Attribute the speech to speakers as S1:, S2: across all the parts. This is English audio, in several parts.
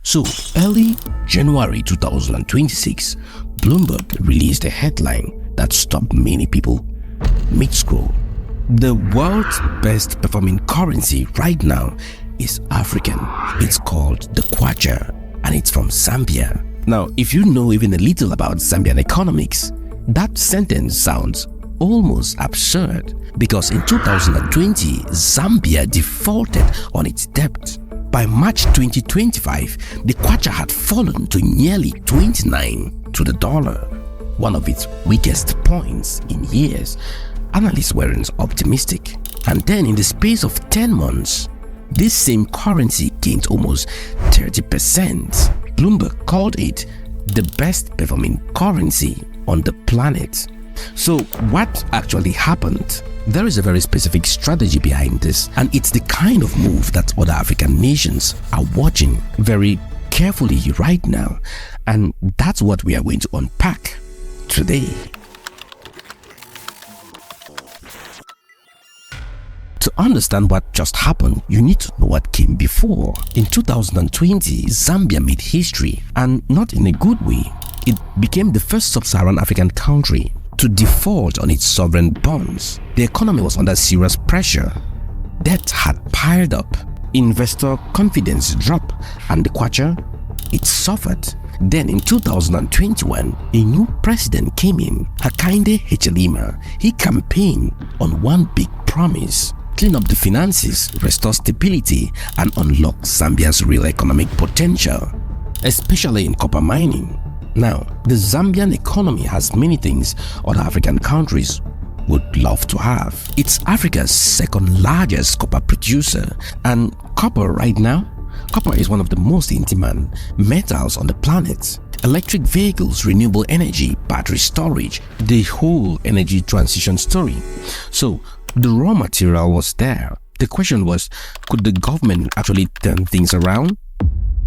S1: So, early January 2026, Bloomberg released a headline that stopped many people mid-scroll. The world's best performing currency right now is African. It's called the Kwacha and it's from Zambia. Now, if you know even a little about Zambian economics, that sentence sounds almost absurd because in 2020, Zambia defaulted on its debt. By March 2025, the Kwacha had fallen to nearly 29 to the dollar, one of its weakest points in years. Analysts weren't optimistic. And then in the space of 10 months, this same currency gained almost 30%. Bloomberg called it the best performing currency on the planet. So what actually happened? There is a very specific strategy behind this, and it's the kind of move that other African nations are watching very carefully right now, and that's what we are going to unpack today. To understand what just happened, you need to know what came before. In 2020, Zambia made history, and not in a good way. It became the first sub-Saharan African country to default on its sovereign bonds. The economy was under serious pressure. Debt had piled up, investor confidence dropped, and the Kwacha, it suffered. Then in 2021, a new president came in, Hakainde Hichilema. He campaigned on one big promise: clean up the finances, restore stability, and unlock Zambia's real economic potential, especially in copper mining. Now, the Zambian economy has many things other African countries would love to have. It's Africa's second largest copper producer, and copper right now, copper is one of the most in demand metals on the planet. Electric vehicles, renewable energy, battery storage, the whole energy transition story. So the raw material was there. The question was, could the government actually turn things around?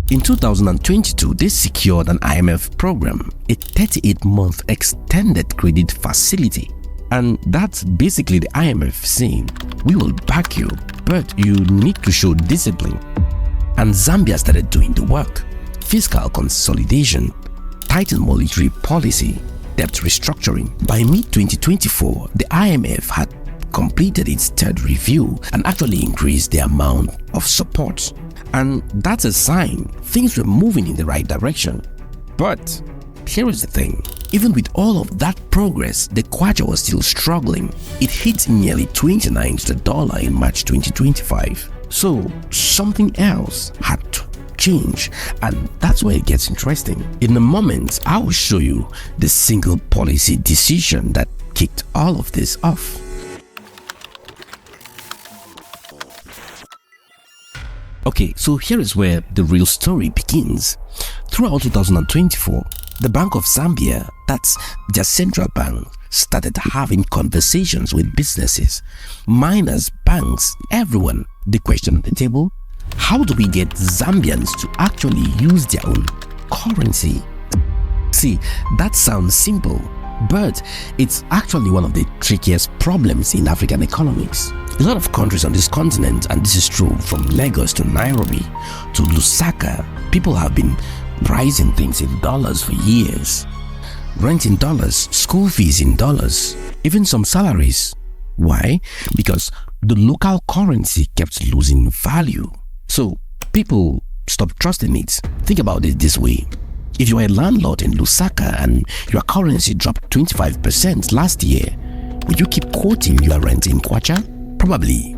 S1: In 2022, they secured an IMF program, a 38-month extended credit facility. And that's basically the IMF saying, we will back you, but you need to show discipline. And Zambia started doing the work: fiscal consolidation, tightened monetary policy, debt restructuring. By mid-2024, the IMF had completed its third review and actually increased the amount of support. And that's a sign things were moving in the right direction. But here is the thing: even with all of that progress, the Kwacha was still struggling. It hit nearly 29 to the dollar in March 2025. So something else had to change, and that's where it gets interesting. In a moment, I will show you the single policy decision that kicked all of this off. Okay, so here is where the real story begins. Throughout 2024, the Bank of Zambia, that's their central bank, started having conversations with businesses, miners, banks, everyone. The question on the table: how do we get Zambians to actually use their own currency? See, that sounds simple, but it's actually one of the trickiest problems in African economics. A lot of countries on this continent, and this is true from Lagos to Nairobi to Lusaka, people have been pricing things in dollars for years. Rent in dollars, school fees in dollars, even some salaries. Why? Because the local currency kept losing value. So people stopped trusting it. Think about it this way: if you are a landlord in Lusaka and your currency dropped 25% last year, would you keep quoting your rent in Kwacha? Probably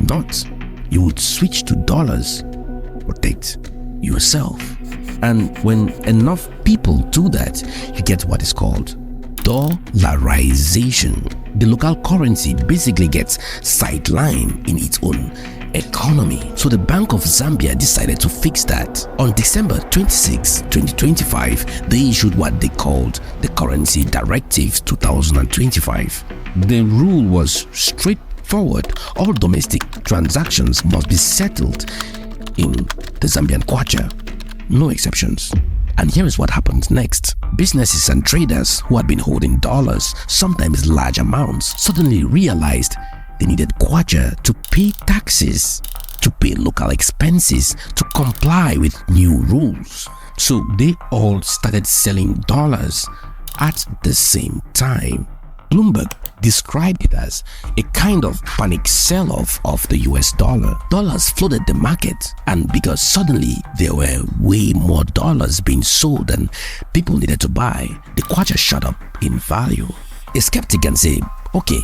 S1: not. You would switch to dollars, protect yourself. And when enough people do that, you get what is called dollarization. The local currency basically gets sidelined in its own economy. So the Bank of Zambia decided to fix that. On December 26, 2025, they issued what they called the Currency Directives 2025. The rule was straightforward: all domestic transactions must be settled in the Zambian Kwacha, no exceptions. And here is what happened next. Businesses and traders who had been holding dollars, sometimes large amounts, suddenly realized they needed Kwacha to pay taxes. to pay local expenses, to comply with new rules. So they all started selling dollars at the same time. Bloomberg described it as a kind of panic sell-off of the US dollar. Dollars flooded the market, and because suddenly there were way more dollars being sold than people needed to buy, the kwacha shot up in value. A skeptic can say, okay,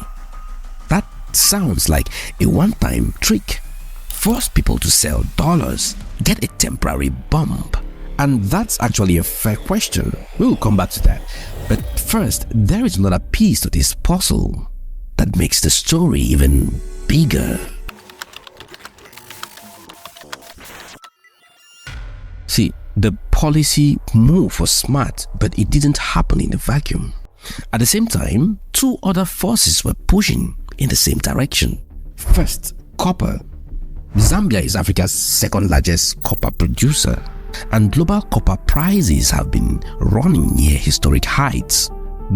S1: that sounds like a one-time trick. Force people to sell dollars, get a temporary bump. And that's actually a fair question. We'll come back to that. But first, there is another piece to this puzzle that makes the story even bigger. See, the policy move was smart, but it didn't happen in a vacuum. At the same time, two other forces were pushing in the same direction. First, copper. Zambia is Africa's second largest copper producer, and global copper prices have been running near historic heights,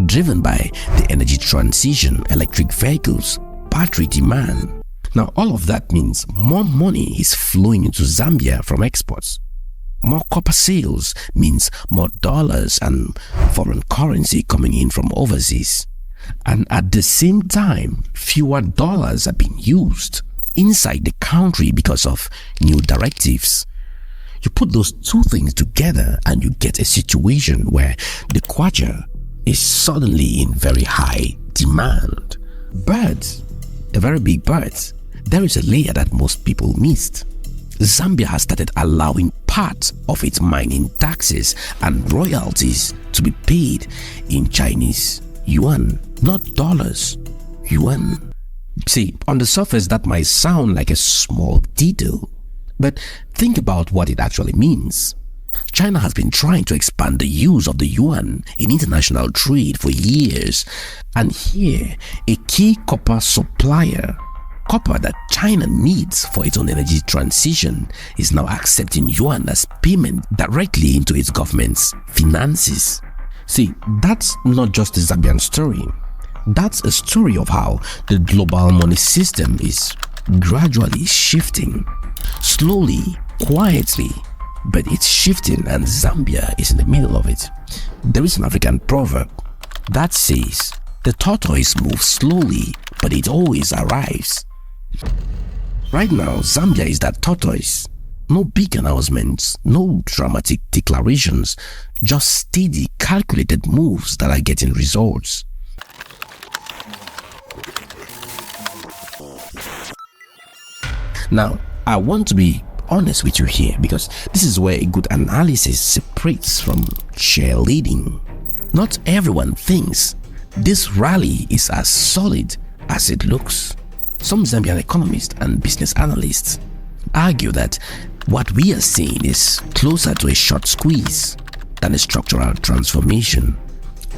S1: driven by the energy transition, electric vehicles, battery demand. Now, all of that means more money is flowing into Zambia from exports. More copper sales means more dollars and foreign currency coming in from overseas. And at the same time, fewer dollars are being used inside the country because of new directives. You put those two things together and you get a situation where the kwacha is suddenly in very high demand. But, a very big but, there is a layer that most people missed. Zambia has started allowing part of its mining taxes and royalties to be paid in Chinese yuan, not dollars, yuan. See, on the surface that might sound like a small detail, but think about what it actually means. China has been trying to expand the use of the yuan in international trade for years, and here, a key copper supplier, copper that China needs for its own energy transition, is now accepting yuan as payment directly into its government's finances. See, that's not just a Zambian story. That's a story of how the global money system is gradually shifting. Slowly, quietly, but it's shifting, and Zambia is in the middle of it. There is an African proverb that says, the tortoise moves slowly, but it always arrives. Right now, Zambia is that tortoise. No big announcements, no dramatic declarations, just steady, calculated moves that are getting results. Now, I want to be honest with you here, because this is where a good analysis separates from cheerleading. Not everyone thinks this rally is as solid as it looks. Some Zambian economists and business analysts argue that what we are seeing is closer to a short squeeze than a structural transformation.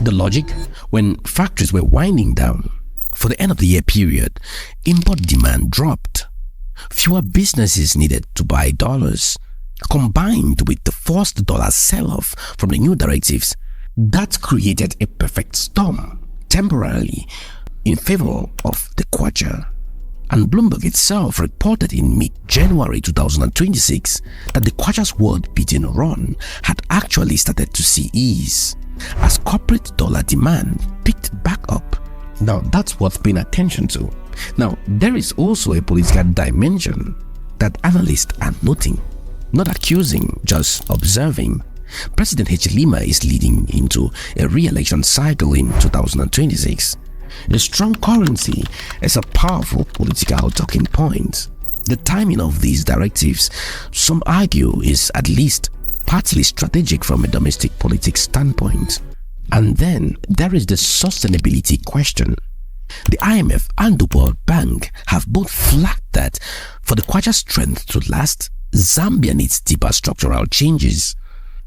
S1: The logic: when factories were winding down for the end of the year period, import demand dropped. Fewer businesses needed to buy dollars. Combined with the forced dollar sell-off from the new directives, that created a perfect storm, temporarily in favor of the kwacha. And Bloomberg itself reported in mid-January 2026 that the kwacha's world-beating run had actually started to see ease as corporate dollar demand picked back up. Now, that's worth paying attention to. Now, there is also a political dimension that analysts are noting, not accusing, just observing. President Hichilema is leading into a re-election cycle in 2026. A strong currency is a powerful political talking point. The timing of these directives, some argue, is at least partly strategic from a domestic politics standpoint. And then there is the sustainability question. The IMF and the World Bank have both flagged that for the kwacha's strength to last, Zambia needs deeper structural changes,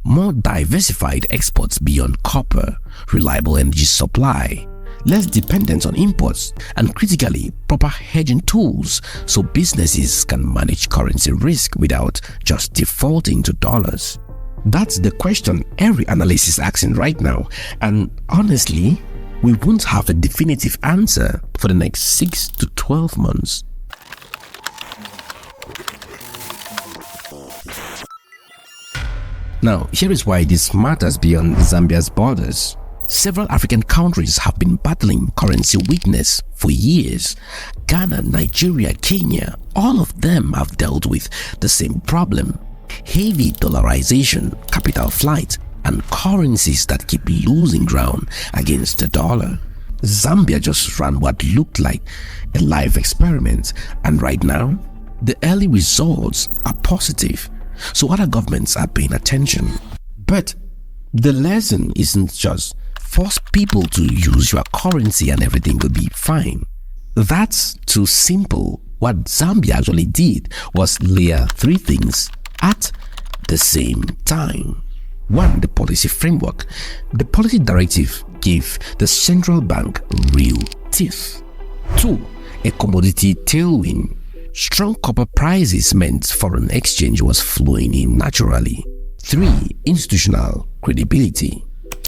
S1: more diversified exports beyond copper, reliable energy supply, less dependence on imports, and critically, proper hedging tools so businesses can manage currency risk without just defaulting to dollars. That's the question every analyst is asking right now, and honestly, we won't have a definitive answer for the next 6 to 12 months. Now, here is why this matters beyond Zambia's borders. Several African countries have been battling currency weakness for years. Ghana, Nigeria, Kenya, all of them have dealt with the same problem. Heavy dollarization, capital flight, and currencies that keep losing ground against the dollar. Zambia just ran what looked like a live experiment, and right now, the early results are positive, so other governments are paying attention. But the lesson isn't just force people to use your currency and everything will be fine. That's too simple. What Zambia actually did was layer three things at the same time. 1. The policy framework. The policy directive gave the central bank real teeth. 2. A commodity tailwind. Strong copper prices meant foreign exchange was flowing in naturally. 3. Institutional credibility.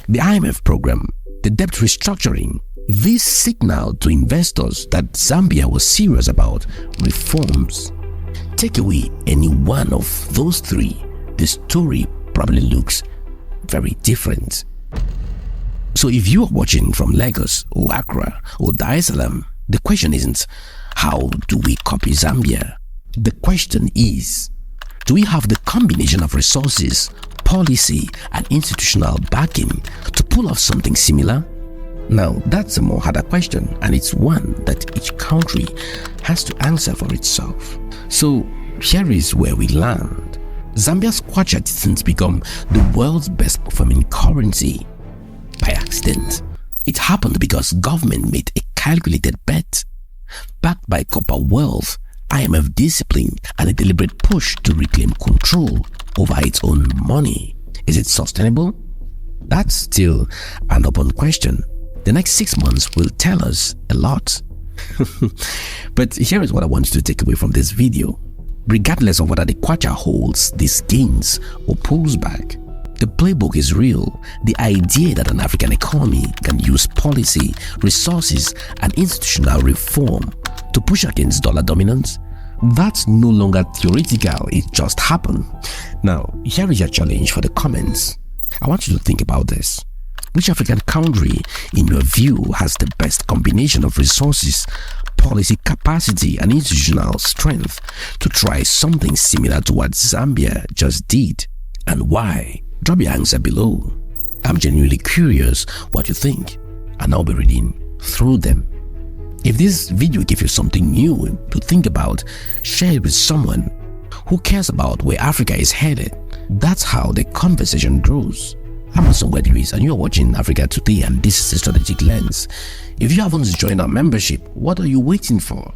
S1: The IMF program, the debt restructuring. This signaled to investors that Zambia was serious about reforms. Take away any one of those three, the story probably looks very different. So if you are watching from Lagos or Accra or Dar es Salaam, the question isn't how do we copy Zambia? The question is, do we have the combination of resources, policy, and institutional backing to pull off something similar? Now, that's a more harder question, and it's one that each country has to answer for itself. So here is where we land. Zambia's Kwacha didn't become the world's best performing currency by accident. It happened because government made a calculated bet. Backed by copper wealth, IMF discipline, and a deliberate push to reclaim control over its own money. Is it sustainable? That's still an open question. The next 6 months will tell us a lot. But here is what I want you to take away from this video. Regardless of whether the Kwacha holds these gains or pulls back, the playbook is real. The idea that an African economy can use policy, resources, and institutional reform to push against dollar dominance, that's no longer theoretical, it just happened. Now, here is your challenge for the comments. I want you to think about this. Which African country, in your view, has the best combination of resources, policy capacity, and institutional strength to try something similar to what Zambia just did, and why? Drop your answer below. I'm genuinely curious what you think, and I'll be reading through them. If this video gave you something new to think about, share it with someone who cares about where Africa is headed. That's how the conversation grows. I'm Luis, and you're watching Africa Today, and this is a Strategic Lens. If you haven't joined our membership, what are you waiting for?